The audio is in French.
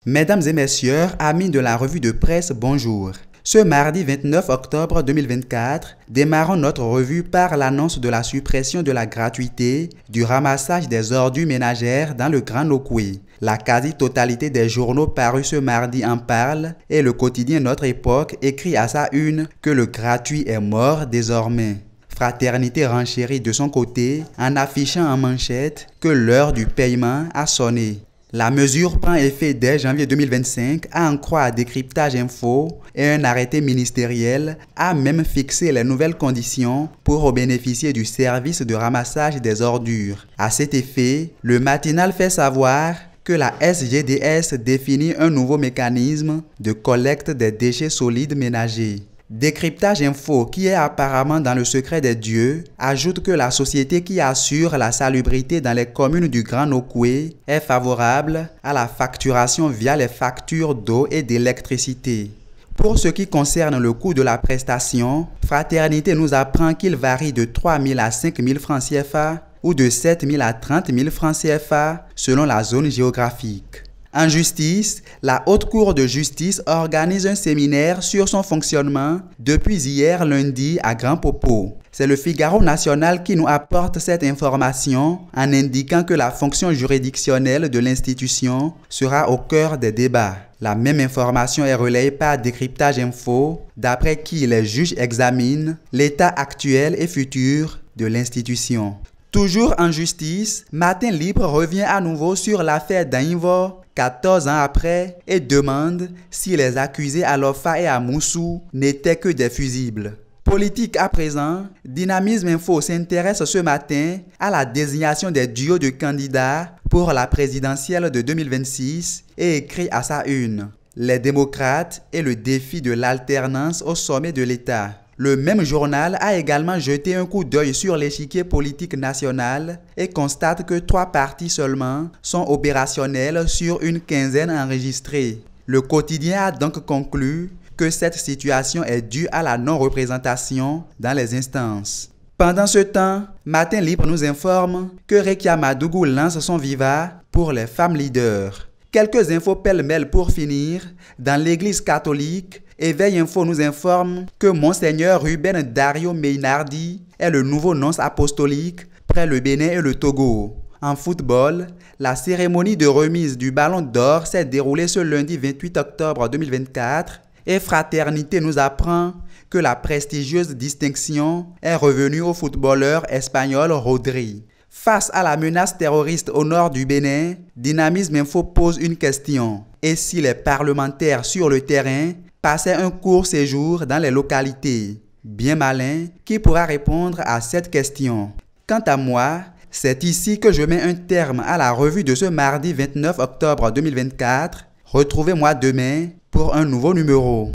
Mesdames et messieurs, amis de la revue de presse, bonjour. Ce mardi 29 octobre 2024, démarrons notre revue par l'annonce de la suppression de la gratuité du ramassage des ordures ménagères dans le Grand Nokoué. La quasi-totalité des journaux parus ce mardi en parle et le quotidien Notre Époque écrit à sa une que le gratuit est mort désormais. Fraternité renchérit de son côté en affichant en manchette que l'heure du paiement a sonné. La mesure prend effet dès janvier 2025 à en croire Décryptage Info et un arrêté ministériel a même fixé les nouvelles conditions pour bénéficier du service de ramassage des ordures. À cet effet, le matinal fait savoir que la SGDS définit un nouveau mécanisme de collecte des déchets solides ménagers. Décryptage Info, qui est apparemment dans le secret des dieux, ajoute que la société qui assure la salubrité dans les communes du Grand Nokoué est favorable à la facturation via les factures d'eau et d'électricité. Pour ce qui concerne le coût de la prestation, Fraternité nous apprend qu'il varie de 3 000 à 5 000 francs CFA ou de 7 000 à 30 000 francs CFA selon la zone géographique. En justice, la Haute Cour de justice organise un séminaire sur son fonctionnement depuis hier lundi à Grand Popo. C'est le Figaro National qui nous apporte cette information en indiquant que la fonction juridictionnelle de l'institution sera au cœur des débats. La même information est relayée par Décryptage Info, d'après qui les juges examinent l'état actuel et futur de l'institution. Toujours en justice, Matin Libre revient à nouveau sur l'affaire d'Ainvo, 14 ans après, et demande si les accusés à Lofa et à Moussou n'étaient que des fusibles. Politique à présent, Dynamisme Info s'intéresse ce matin à la désignation des duos de candidats pour la présidentielle de 2026 et écrit à sa une « Les démocrates et le défi de l'alternance au sommet de l'État ». Le même journal a également jeté un coup d'œil sur l'échiquier politique national et constate que 3 partis seulement sont opérationnels sur une quinzaine enregistrés. Le quotidien a donc conclu que cette situation est due à la non-représentation dans les instances. Pendant ce temps, Matin Libre nous informe que Rekia Madougou lance son Viva pour les femmes leaders. Quelques infos pêle-mêle pour finir. Dans l'église catholique, Éveil Info nous informe que Monseigneur Ruben Dario Meinardi est le nouveau nonce apostolique près le Bénin et le Togo. En football, la cérémonie de remise du Ballon d'Or s'est déroulée ce lundi 28 octobre 2024 et Fraternité nous apprend que la prestigieuse distinction est revenue au footballeur espagnol Rodri. Face à la menace terroriste au nord du Bénin, Dynamisme Info pose une question. Et si les parlementaires sur le terrain passaient un court séjour dans les localités? Bien malin, qui pourra répondre à cette question? Quant à moi, c'est ici que je mets un terme à la revue de ce mardi 29 octobre 2024. Retrouvez-moi demain pour un nouveau numéro.